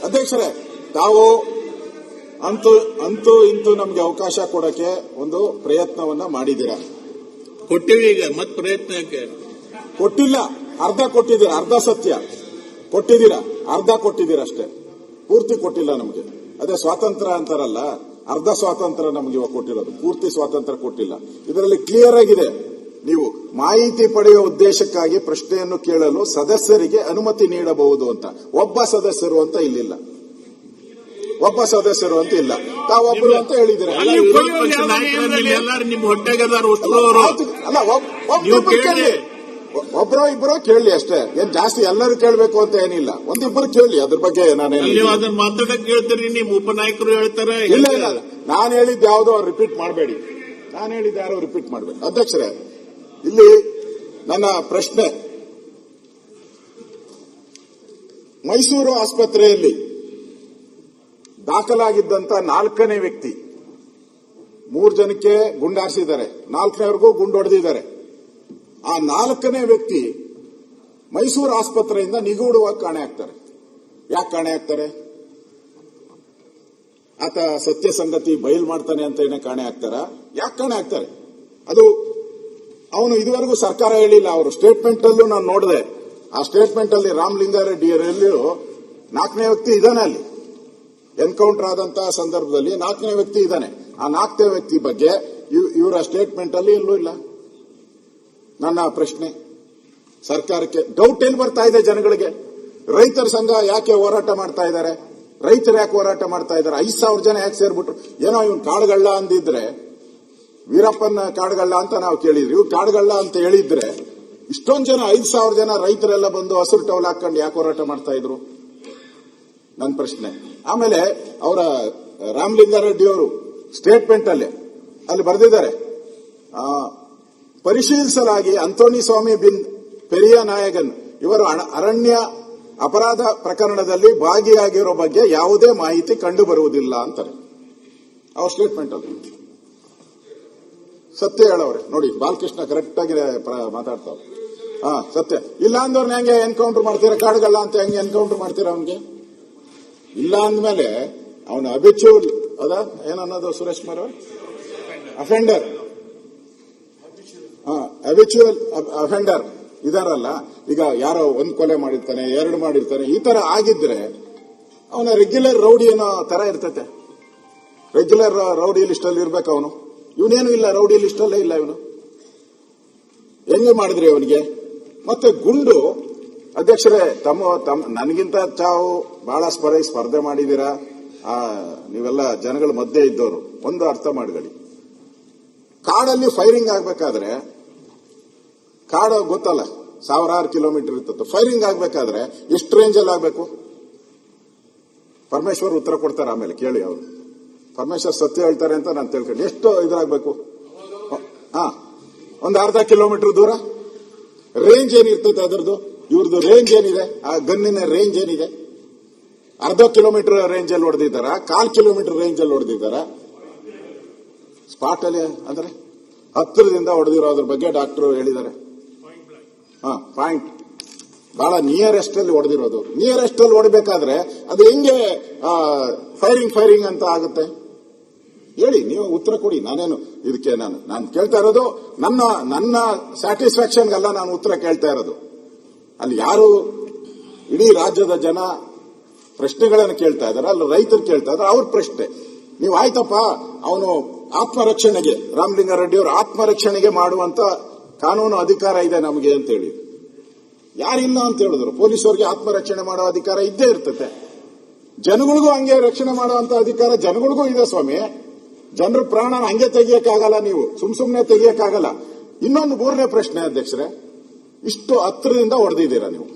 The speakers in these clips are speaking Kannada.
ಅಧ್ಯಕ್ಷರೇ, ತಾವು ಅಂತೂ ಇಂತೂ ನಮ್ಗೆ ಅವಕಾಶ ಕೊಡಕ್ಕೆ ಒಂದು ಪ್ರಯತ್ನವನ್ನ ಮಾಡಿದ್ದೀರಾ. ಕೊಟ್ಟಿವಿ, ಈಗ ಮತ್ತೆ ಪ್ರಯತ್ನಕ್ಕೆ ಕೊಟ್ಟಿಲ್ಲ, ಅರ್ಧ ಕೊಟ್ಟಿದ್ದೀರಾ, ಅರ್ಧ ಸತ್ಯ ಕೊಟ್ಟಿದ್ದೀರಾ, ಅರ್ಧ ಕೊಟ್ಟಿದ್ದೀರಾ ಅಷ್ಟೇ, ಪೂರ್ತಿ ಕೊಟ್ಟಿಲ್ಲ ನಮಗೆ. ಅದೇ ಸ್ವಾತಂತ್ರ್ಯ ಅಂತಾರಲ್ಲ, ಅರ್ಧ ಸ್ವಾತಂತ್ರ್ಯ ನಮ್ಗೆ ಇವಾಗ ಕೊಟ್ಟಿರೋದು, ಪೂರ್ತಿ ಸ್ವಾತಂತ್ರ್ಯ ಕೊಟ್ಟಿಲ್ಲ. ಇದರಲ್ಲಿ ಕ್ಲಿಯರ್ ಆಗಿದೆ, ನೀವು ಮಾಹಿತಿ ಪಡೆಯುವ ಉದ್ದೇಶಕ್ಕಾಗಿ ಪ್ರಶ್ನೆಯನ್ನು ಕೇಳಲು ಸದಸ್ಯರಿಗೆ ಅನುಮತಿ ನೀಡಬಹುದು ಅಂತ. ಒಬ್ಬ ಸದಸ್ಯರು ಅಂತ ಇಲ್ಲಿಲ್ಲ, ಒಬ್ಬ ಸದಸ್ಯರು ಅಂತ ಇಲ್ಲ, ತಾವೊಬ್ಬರು ಅಂತ ಹೇಳಿದ್ರೆ ನಿಮ್ಮ ಹೊಟ್ಟೆಗೆದಾರ ಅಲ್ಲ, ಒಬ್ಬರೋ ಇಬ್ಬರೋ ಕೇಳಲಿ ಅಷ್ಟೇ, ಏನ್ ಜಾಸ್ತಿ ಎಲ್ಲರೂ ಕೇಳಬೇಕು ಅಂತ ಏನಿಲ್ಲ, ಒಂದಿಬ್ಬರು ಕೇಳಿ. ಅದ್ರ ಬಗ್ಗೆ ನೀವು ಅದನ್ನ ಮಾತಾಡಕ್ ಕೇಳ್ತೀರಿ, ನಿಮ್ಮ ಉಪನಾಯಕರು ಹೇಳ್ತಾರೆ. ಇಲ್ಲ ಇಲ್ಲ, ನಾನು ಹೇಳಿದ್ದು ಯಾವುದೋ ರಿಪೀಟ್ ಮಾಡಬೇಡಿ, ನಾನು ಹೇಳಿದ್ದು ಯಾರೋ ರಿಪೀಟ್ ಮಾಡಬೇಡಿ. ಅಧ್ಯಕ್ಷರೇ, ಇಲ್ಲಿ ನನ್ನ ಪ್ರಶ್ನೆ, ಮೈಸೂರು ಆಸ್ಪತ್ರೆಯಲ್ಲಿ ದಾಖಲಾಗಿದ್ದಂತ 4ನೇ ವ್ಯಕ್ತಿ, 3 ಜನಕ್ಕೆ ಗುಂಡಾರಿಸಿದ್ದಾರೆ, 4ನೇವರೆಗೂ ಗುಂಡೊಡೆದಿದ್ದಾರೆ. ಆ 4ನೇ ವ್ಯಕ್ತಿ ಮೈಸೂರು ಆಸ್ಪತ್ರೆಯಿಂದ ನಿಗೂಢವಾಗಿ ಕಾಣೆ ಆಗ್ತಾರೆ. ಯಾಕೆ ಕಾಣೆ ಆಗ್ತಾರೆ? ಆತ ಸತ್ಯ ಸಂಗತಿ ಬಯಲು ಮಾಡ್ತಾನೆ ಅಂತ ಏನೇ ಕಾಣೆ ಆಗ್ತಾರ? ಯಾಕೆ ಕಾಣೆ ಆಗ್ತಾರೆ? ಅದು ಅವನು ಇದುವರೆಗೂ ಸರ್ಕಾರ ಹೇಳಿಲ್ಲ. ಅವರು ಸ್ಟೇಟ್ಮೆಂಟ್ ಅಲ್ಲೂ ನಾನು ನೋಡಿದೆ, ಆ ಸ್ಟೇಟ್ಮೆಂಟ್ ಅಲ್ಲಿ ರಾಮಲಿಂಗಾರೆಡ್ಡಿ 4ನೇ ವ್ಯಕ್ತಿ ಇದ್ದಾನೆ. ಅಲ್ಲಿ ಎನ್ಕೌಂಟರ್ ಆದಂತಹ ಸಂದರ್ಭದಲ್ಲಿ 4ನೇ ವ್ಯಕ್ತಿ ಇದ್ದಾನೆ. ಆ 4ನೇ ವ್ಯಕ್ತಿ ಬಗ್ಗೆ ಇವರ ಸ್ಟೇಟ್ಮೆಂಟ್ ಅಲ್ಲಿ ಎಲ್ಲೂ ಇಲ್ಲ. ನನ್ನ ಪ್ರಶ್ನೆ ಸರ್ಕಾರಕ್ಕೆ, ಡೌಟ್ ಏನ್ ಬರ್ತಾ ಇದೆ ಜನಗಳಿಗೆ? ರೈತರ ಸಂಘ ಯಾಕೆ ಹೋರಾಟ ಮಾಡ್ತಾ ಇದ್ದಾರೆ? ರೈತರು ಯಾಕೆ ಹೋರಾಟ ಮಾಡ್ತಾ ಇದ್ದಾರೆ? 5,000 ಜನ ಯಾಕೆ ಸೇರ್ಬಿಟ್ರು? ಏನೋ ಇವನ್ ಕಾಡುಗಳ್ಳ ಅಂದಿದ್ರೆ, ವೀರಪ್ಪನ ಕಾಡುಗಳ್ಳ ಅಂತ ನಾವು ಕೇಳಿದ್ರಿ, ಇವ್ ಕಾಡುಗಳ್ಳ ಅಂತ ಹೇಳಿದ್ರೆ ಇಷ್ಟೊಂದು ಜನ 5,000 ಜನ ರೈತರೆಲ್ಲ ಬಂದು ಹಸಿರು ಟವಲ್ ಹಾಕೊಂಡು ಯಾಕೆ ಹೋರಾಟ ಮಾಡ್ತಾ ಇದ್ರು? ನನ್ನ ಪ್ರಶ್ನೆ. ಆಮೇಲೆ ಅವರ ರಾಮಲಿಂಗಾರೆಡ್ಡಿ ಅವರು ಸ್ಟೇಟ್ಮೆಂಟ್ ಅಲ್ಲಿ ಬರೆದಿದ್ದಾರೆ, ಪರಿಶೀಲಿಸಲಾಗಿ ಅಂತೋನಿ ಸ್ವಾಮಿ ಬಿನ್ ಪೆರಿಯ ನಾಯಗನ್ ಇವರು ಅರಣ್ಯ ಅಪರಾಧ ಪ್ರಕರಣದಲ್ಲಿ ಭಾಗಿಯಾಗಿರೋ ಬಗ್ಗೆ ಯಾವುದೇ ಮಾಹಿತಿ ಕಂಡು ಬರುವುದಿಲ್ಲ ಅಂತಾರೆ ಅವ್ರ ಸ್ಟೇಟ್ಮೆಂಟ್ ಅಲ್ಲಿ. ಸತ್ಯ ಹೇಳವ್ರೆ ನೋಡಿ, ಬಾಲಕೃಷ್ಣ ಕರೆಕ್ಟ್ ಆಗಿ ಮಾತಾಡ್ತಾವ್ರೆ. ಸತ್ಯ ಇಲ್ಲ ಅಂದವ್ರನ್ನ ಹೆಂಗೆ ಎನ್ಕೌಂಟರ್ ಮಾಡ್ತೀರಾ? ಕಾಡುಗಳ್ಳ ಅಂತ ಹೆಂಗೆ ಎನ್ಕೌಂಟರ್ ಮಾಡ್ತೀರಾ ಅವನಿಗೆ? ಇಲ್ಲ ಅಂದ್ಮೇಲೆ ಅವನು ಅಬಿಚೂಲ್ ಏನನ್ನೋದು ಸುರೇಶ್ ಕುಮಾರ್ ಅಫೆಂಡರ್, ಅಬಿಚುವಲ್ ಅಫೆಂಡರ್ ಇದಾರಲ್ಲ, ಈಗ ಯಾರೋ 1 ಕೊಲೆ ಮಾಡಿರ್ತಾನೆ, 2 ಮಾಡಿರ್ತಾನೆ, ಈ ತರ ಆಗಿದ್ರೆ ಅವನ ರೆಗ್ಯುಲರ್ ರೌಡಿ ಏನೋ ತರ ಇರ್ತತೆ. ರೆಗ್ಯುಲರ್ ರೌಡಿ ಲಿಸ್ಟ್ ಅಲ್ಲಿ ಇರ್ಬೇಕು ಅವನು. ಇವನೇನು ಇಲ್ಲ, ರೌಡಿ ಲಿಸ್ಟ್ ಅಲ್ಲೇ ಇಲ್ಲ ಇವನು. ಹೆಂಗೆ ಮಾಡಿದ್ರಿ ಅವನಿಗೆ? ಮತ್ತೆ ಗುಂಡು, ಅಧ್ಯಕ್ಷರೇ, ನನಗಿಂತ ತಾವು ಬಹಳ ಸ್ಪರ್ಧೆ ಮಾಡಿದೀರಾ, ನೀವೆಲ್ಲ ಜನಗಳ ಮಧ್ಯೆ ಇದ್ದವರು. ಒಂದು ಅರ್ಥ ಮಾಡ್ಕೊಳ್ಳಿ, ಕಾಡಲ್ಲಿ ಫೈರಿಂಗ್ ಆಗ್ಬೇಕಾದ್ರೆ, ಕಾಡು ಗೊತ್ತಲ್ಲ, 1000 ಕಿಲೋಮೀಟರ್ ಇರ್ತದೆ, ಫೈರಿಂಗ್ ಆಗ್ಬೇಕಾದ್ರೆ ಎಷ್ಟು ರೇಂಜಲ್ಲಿ ಆಗ್ಬೇಕು? ಪರಮೇಶ್ವರ್ ಉತ್ತರ ಕೊಡ್ತಾರೆ, ಆಮೇಲೆ ಕೇಳಿ ಅವರು. ಪರಮೇಶ್ವರ್ ಸತ್ಯ ಹೇಳ್ತಾರೆ ಅಂತ ನಾನು ತಿಳ್ಕೊಂಡು, ಎಷ್ಟು ಇದಾಗಬೇಕು? ಒಂದು ಅರ್ಧ ಕಿಲೋಮೀಟರ್ ದೂರ ರೇಂಜ್ ಏನಿರ್ತದೆ ಅದರದ್ದು, ಇವ್ರದ್ದು ರೇಂಜ್ ಏನಿದೆ, ಆ ಗನ್ನಿನ ರೇಂಜ್ ಏನಿದೆ? ಅರ್ಧ ಕಿಲೋಮೀಟರ್ ರೇಂಜ್ ಅಲ್ಲಿ ಹೊಡೆದಿದ್ದಾರ, 1/4 ಕಿಲೋಮೀಟರ್ ರೇಂಜ್ ಅಲ್ಲಿ ಹೊಡೆದಿದ್ದಾರ? ಸ್ಪಾಟ್ ಅಲ್ಲಿ ಅಂದ್ರೆ ಹತ್ತಿರದಿಂದ ಹೊಡೆದಿರೋದ್ರ ಬಗ್ಗೆ ಡಾಕ್ಟರ್ ಹೇಳಿದ್ದಾರೆ. ಪಾಯಿಂಟ್ ಬಹಳ ನಿಯರೆಸ್ಟ್ ಅಲ್ಲಿ ಹೊಡೆದಿರೋದು. ನಿಯರೆಸ್ಟ್ ಅಲ್ಲಿ ಹೊಡಬೇಕಾದ್ರೆ ಅದು ಹೆಂಗೆ ಫೈರಿಂಗ್ ಅಂತ ಆಗುತ್ತೆ? ಹೇಳಿ, ನೀವು ಉತ್ತರ ಕೊಡಿ. ನಾನೇನು ಇದಕ್ಕೆ ನಾನು ಕೇಳ್ತಾ ಇರೋದು ನನ್ನ ಸ್ಯಾಟಿಸ್ಫ್ಯಾಕ್ಷನ್ಗಲ್ಲ ನಾನು ಉತ್ತರ ಕೇಳ್ತಾ ಇರೋದು. ಅಲ್ಲಿ ಯಾರು ಇಡೀ ರಾಜ್ಯದ ಜನ ಪ್ರಶ್ನೆಗಳನ್ನು ಕೇಳ್ತಾ ಇದ್ದಾರೆ, ಅಲ್ಲಿ ರೈತರು ಕೇಳ್ತಾ ಇದ್ದಾರೆ, ಅವ್ರ ಪ್ರಶ್ನೆ. ನೀವು ಆಯ್ತಪ್ಪ, ಅವನು ಆತ್ಮರಕ್ಷಣೆಗೆ, ರಾಮಲಿಂಗಾರೆಡ್ಡಿ ಅವರು ಆತ್ಮರಕ್ಷಣೆಗೆ ಮಾಡುವಂತ ಕಾನೂನು ಅಧಿಕಾರ ಇದೆ ನಮಗೆ ಅಂತ ಹೇಳಿ, ಯಾರಿಲ್ಲ ಅಂತ ಹೇಳಿದ್ರು. ಪೊಲೀಸರಿಗೆ ಆತ್ಮರಕ್ಷಣೆ ಮಾಡುವ ಅಧಿಕಾರ ಇದ್ದೇ ಇರ್ತತೆ, ಜನಗಳಿಗೂ ಹಂಗೆ ರಕ್ಷಣೆ ಮಾಡುವಂತ ಅಧಿಕಾರ ಜನಗಳಿಗೂ ಇದೆ ಸ್ವಾಮಿ. ಜನರ ಪ್ರಾಣನ ಹಂಗೆ ತೆಗಿಯಕ್ಕಾಗಲ್ಲ, ನೀವು ಸುಮ್ನೆ ತೆಗಿಯಕ್ಕಾಗಲ್ಲ. ಇನ್ನೊಂದು 3ನೇ ಪ್ರಶ್ನೆ ಅಧ್ಯಕ್ಷರೇ, ಇಷ್ಟು ಹತ್ತಿರದಿಂದ ಹೊಡೆದಿದ್ದೀರಾ ನೀವು,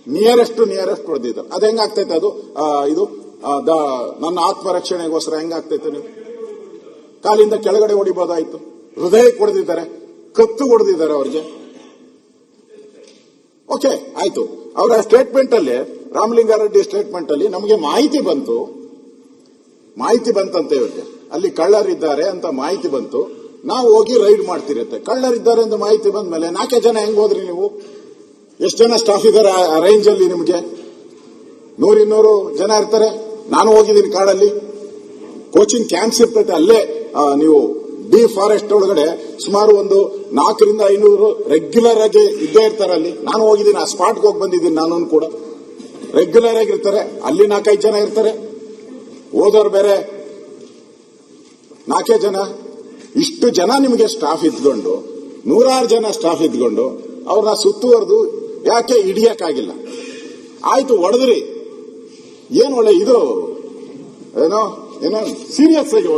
ನಿಯರೆಸ್ಟ್ ಹೊಡೆದಿದ್ದಾರೆ, ಅದು ಹೆಂಗಾಗ್ತೈತೆ? ಅದು ಇದು ನನ್ನ ಆತ್ಮರಕ್ಷಣೆಗೋಸ್ಕರ ಹೆಂಗಾಗ್ತೈತೆ? ನೀವು ಕಾಲಿಂದ ಕೆಳಗಡೆ ಹೊಡಿಬೋದಾಯ್ತು. ಹೃದಯಕ್ಕೆ ಹೊಡೆದಿದ್ದಾರೆ, ಕತ್ತು ಹೊಡೆದಿದ್ದಾರೆ ಅವ್ರಿಗೆ. ಓಕೆ, ಆಯ್ತು. ಅವರ ಸ್ಟೇಟ್ಮೆಂಟ್ ಅಲ್ಲಿ, ರಾಮಲಿಂಗಾರೆಡ್ಡಿ ಸ್ಟೇಟ್ಮೆಂಟ್ ಅಲ್ಲಿ ನಮಗೆ ಮಾಹಿತಿ ಬಂತಂತೆ, ಇವರಿಗೆ ಅಲ್ಲಿ ಕಳ್ಳರಿದ್ದಾರೆ ಅಂತ ಮಾಹಿತಿ ಬಂತು, ನಾವು ಹೋಗಿ ರೈಡ್ ಮಾಡ್ತಿರತ್ತೆ. ಕಳ್ಳರಿದ್ದಾರೆ ಅಂತ ಮಾಹಿತಿ ಬಂದ ಮೇಲೆ 4 ಜನ ಹೆಂಗ್ ಹೋದ್ರಿ ನೀವು? ಎಷ್ಟು ಜನ ಸ್ಟಾಫ್ ಇದ್ದಾರೆ ಆ ರೇಂಜ್ ಅಲ್ಲಿ ನಿಮಗೆ? 100-200 ಜನ ಇರ್ತಾರೆ. ನಾನು ಹೋಗಿದ್ದೀನಿ ಕಾಡಲ್ಲಿ, ಕೋಚಿಂಗ್ ಕ್ಯಾಂಪ್ಸ್ ಇರ್ತೈತೆ. ಅಲ್ಲೇ ನೀವು ಡಿ ಫಾರೆಸ್ಟ್ ಒಳಗಡೆ ಸುಮಾರು ಒಂದು 400-500 ರೆಗ್ಯುಲರ್ ಆಗಿ ಇದ್ದೇ ಇರ್ತಾರೆ ಅಲ್ಲಿ. ನಾನು ಹೋಗಿದ್ದೀನಿ, ಆ ಸ್ಪಾಟ್ಗೆ ಹೋಗಿ ಬಂದಿದ್ದೀನಿ. ನಾನು ಕೂಡ ರೆಗ್ಯುಲರ್ ಆಗಿರ್ತಾರೆ. ಅಲ್ಲಿ 4-5 ಜನ ಇರ್ತಾರೆ, ಓದೋರು ಬೇರೆ 4 ಜನ. ಇಷ್ಟು ಜನ ನಿಮಗೆ ಸ್ಟಾಫ್ ಇದ್ಕೊಂಡು, 100 ಜನ ಸ್ಟಾಫ್ ಇದ್ಕೊಂಡು ಅವ್ರನ್ನ ಸುತ್ತುವರೆದು ಯಾಕೆ ಹಿಡಿಯಕ್ಕಾಗಿಲ್ಲ? ಆಯ್ತು, ಹೊಡೆದ್ರಿ, ಏನು ಒಳ್ಳೆ ಇದು ಏನೋ ಸೀರಿಯಸ್ ಆಗಿ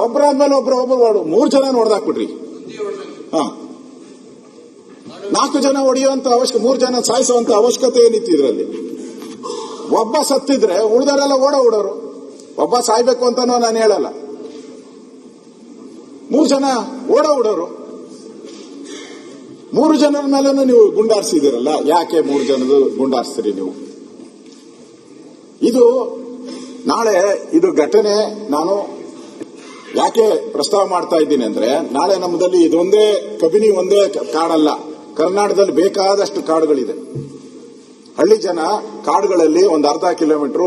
ಒಬ್ಬರಾದ್ಮೇಲೆ ಒಬ್ರು 3 ಜನ ಹೊಡೆದಾಕ್ಬಿಟ್ರಿ. 4 ಜನ ಹೊಡೆಯುವಂತ ಅವಶ್ಯಕ, 3 ಜನ ಸಾಯಿಸುವಂತ ಅವಶ್ಯಕತೆ ಏನಿತ್ತು ಇದರಲ್ಲಿ? ಒಬ್ಬ ಸತ್ತಿದ್ರೆ ಉಳಿದವರೆಲ್ಲ ಓಡೋರು. ಒಬ್ಬ ಸಾಯ್ಬೇಕು ಅಂತಾನೋ ನಾನು ಹೇಳಲ್ಲ, 3 ಜನ ಓಡೋರು. 3 ಜನರ ಮೇಲೂ ನೀವು ಗುಂಡಾರಿಸಿದಿರಲ್ಲ, ಯಾಕೆ 3 ಜನದ ಗುಂಡಾರಿಸ್ತೀರಿ ನೀವು? ಇದು ನಾಳೆ ಇದು ಘಟನೆ ನಾನು ಯಾಕೆ ಪ್ರಸ್ತಾವ ಮಾಡ್ತಾ ಇದ್ದೀನಿ ಅಂದ್ರೆ, ನಾಳೆ ನಮ್ಮದಲ್ಲಿ ಇದೊಂದೇ ಕಬಿನಿ ಒಂದೇ ಕಾಡಲ್ಲ, ಕರ್ನಾಟಕದಲ್ಲಿ ಬೇಕಾದಷ್ಟು ಕಾಡುಗಳಿದೆ. ಹಳ್ಳಿ ಜನ ಕಾಡುಗಳಲ್ಲಿ ಒಂದು ಅರ್ಧ ಕಿಲೋಮೀಟರ್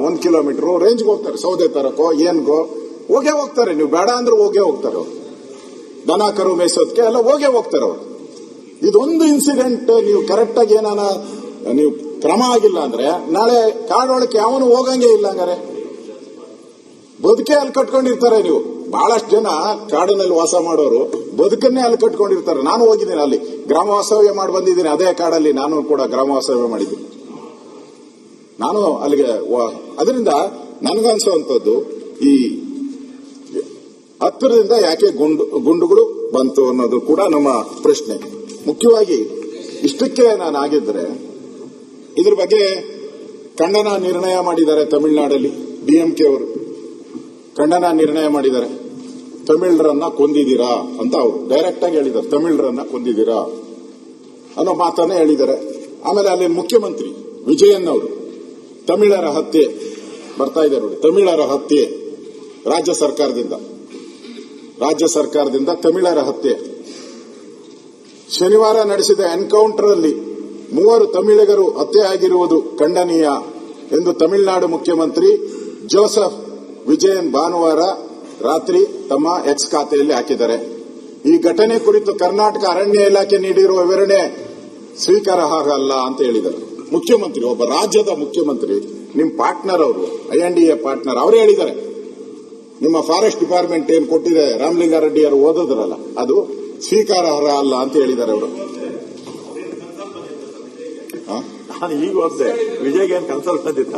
1 ಕಿಲೋಮೀಟರ್ ರೇಂಜ್ಗೆ ಹೋಗ್ತಾರೆ, ಸೌದೆ ತರಕೋ ಏನ್ಗೋ ಹೋಗೇ ಹೋಗ್ತಾರೆ. ನೀವು ಬೇಡ ಅಂದ್ರೆ ಹೋಗೇ ಹೋಗ್ತಾರೆ ಅವರು, ದನ ಕರು ಮೇಯಿಸೋದಕ್ಕೆ ಎಲ್ಲ ಹೋಗೇ ಹೋಗ್ತಾರೆ ಅವರು. ಇದೊಂದು ಇನ್ಸಿಡೆಂಟ್ ನೀವು ಕರೆಕ್ಟ್ ಆಗಿ ಏನಾನ ನೀವು ಕ್ರಮ ಆಗಿಲ್ಲ ಅಂದ್ರೆ ನಾಳೆ ಕಾಡೊಳಕ್ಕೆ ಯಾವನು ಹೋಗಂಗೆ ಇಲ್ಲ. ಹಂಗಾರೆ ಬದುಕೆ ಅಲ್ಲಿ ಕಟ್ಕೊಂಡಿರ್ತಾರೆ. ನೀವು ಬಹಳಷ್ಟು ಜನ ಕಾಡಿನಲ್ಲಿ ವಾಸ ಮಾಡೋರು ಬದುಕನ್ನೇ ಅಲ್ಲಿ ಕಟ್ಕೊಂಡಿರ್ತಾರೆ. ನಾನು ಹೋಗಿದ್ದೀನಿ, ಅಲ್ಲಿ ಗ್ರಾಮ ವಾಸ್ತವ್ಯ ಮಾಡಿ ಬಂದಿದ್ದೀನಿ. ಅದೇ ಕಾಡಲ್ಲಿ ನಾನು ಕೂಡ ಗ್ರಾಮ ವಾಸ್ತವ್ಯ ಮಾಡಿದ್ದೀನಿ. ನಾನು ಅಲ್ಲಿಗೆ ಅದರಿಂದ ನನಗನ್ಸುವಂಥದ್ದು ಈ ಹತ್ತಿರದಿಂದ ಯಾಕೆ ಗುಂಡುಗಳು ಬಂತು ಅನ್ನೋದು ಕೂಡ ನಮ್ಮ ಪ್ರಶ್ನೆ. ಮುಖ್ಯವಾಗಿ ಇಷ್ಟಕ್ಕೆ ನಾನು ಆಗಿದ್ರೆ ಇದ್ರ ಬಗ್ಗೆ ಖಂಡನ ನಿರ್ಣಯ ಮಾಡಿದ್ದಾರೆ ತಮಿಳುನಾಡಲ್ಲಿ. ಡಿಎಂಕೆ ಅವರು ಖಂಡನ ನಿರ್ಣಯ ಮಾಡಿದ್ದಾರೆ. ತಮಿಳರನ್ನ ಕೊಂದಿದ್ದೀರಾ ಅಂತ ಅವರು ಡೈರೆಕ್ಟ್ ಆಗಿ ಹೇಳಿದ್ದಾರೆ. ತಮಿಳರನ್ನ ಕೊಂದಿದ್ದೀರಾ ಅನ್ನೋ ಮಾತನ್ನ ಹೇಳಿದ್ದಾರೆ. ಆಮೇಲೆ ಅಲ್ಲಿ ಮುಖ್ಯಮಂತ್ರಿ ವಿಜಯನ್ ಅವರು ತಮಿಳರ ಹತ್ಯೆ ಬರ್ತಾ ಇದ್ದಾರೆ ನೋಡಿ, ತಮಿಳರ ಹತ್ಯೆ ರಾಜ್ಯ ಸರ್ಕಾರದಿಂದ ತಮಿಳರ ಹತ್ಯೆ. ಶನಿವಾರ ನಡೆಸಿದ ಎನ್ಕೌಂಟರ್ ಅಲ್ಲಿ 3 ತಮಿಳಿಗರು ಹತ್ಯೆ ಆಗಿರುವುದು ಖಂಡನೀಯ ಎಂದು ತಮಿಳುನಾಡು ಮುಖ್ಯಮಂತ್ರಿ ಜೋಸೆಫ್ ವಿಜಯನ್ ಭಾನುವಾರ ರಾತ್ರಿ ತಮ್ಮ ಎಕ್ಸ್ ಖಾತೆಯಲ್ಲಿ ಹಾಕಿದ್ದಾರೆ. ಈ ಘಟನೆ ಕುರಿತು ಕರ್ನಾಟಕ ಅರಣ್ಯ ಇಲಾಖೆ ನೀಡಿರುವ ವಿವರಣೆ ಸ್ವೀಕಾರಾರ್ಹ ಅಲ್ಲ ಅಂತ ಹೇಳಿದ್ದಾರೆ. ಮುಖ್ಯಮಂತ್ರಿ, ಒಬ್ಬ ರಾಜ್ಯದ ಮುಖ್ಯಮಂತ್ರಿ, ನಿಮ್ಮ ಪಾರ್ಟ್ನರ್ ಅವರು, INDA ಪಾರ್ಟ್ನರ್, ಅವರೇ ಹೇಳಿದ್ದಾರೆ ನಿಮ್ಮ ಫಾರೆಸ್ಟ್ ಡಿಪಾರ್ಟ್ಮೆಂಟ್ ಏನ್ ಕೊಟ್ಟಿದೆ ರಾಮಲಿಂಗಾರೆಡ್ಡಿ ಅವರು ಓದಿದ್ರಲ್ಲ, ಅದು ಸ್ವೀಕಾರಾರ್ಹ ಅಲ್ಲ ಅಂತ ಹೇಳಿದ್ದಾರೆ ಅವರು. ನಾನು ಈಗ ಓದಿದೆ, ವಿಜಯ್ಗೆ ಏನು ಕನ್ಸಲ್ಟ್ ಬಂದಿತ್ತ?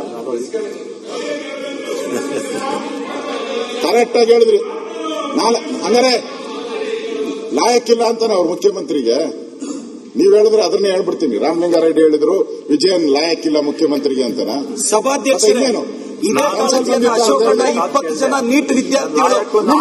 ಕರೆಕ್ಟ್ ಆಗಿ ಹೇಳಿದ್ರಿ. ಹಂಗಾರೆ ಲಾಯಕ್ಕಿಲ್ಲ ಅಂತಾನೆ ಅವ್ರ ಮುಖ್ಯಮಂತ್ರಿಗೆ. ನೀವ್ ಹೇಳಿದ್ರೆ ಅದನ್ನೇ ಹೇಳ್ಬಿಡ್ತೀನಿ. ರಾಮಲಿಂಗಾರೆಡ್ಡಿ ಹೇಳಿದ್ರು ವಿಜಯನ್ ಲಾಯಕ್ಕಿಲ್ಲ ಮುಖ್ಯಮಂತ್ರಿಗೆ ಅಂತಾನ. ಸಭಾಧ್ಯಕ್ಷ 20 ಜನ ನೀಟ್ ವಿದ್ಯಾರ್ಥಿಗಳು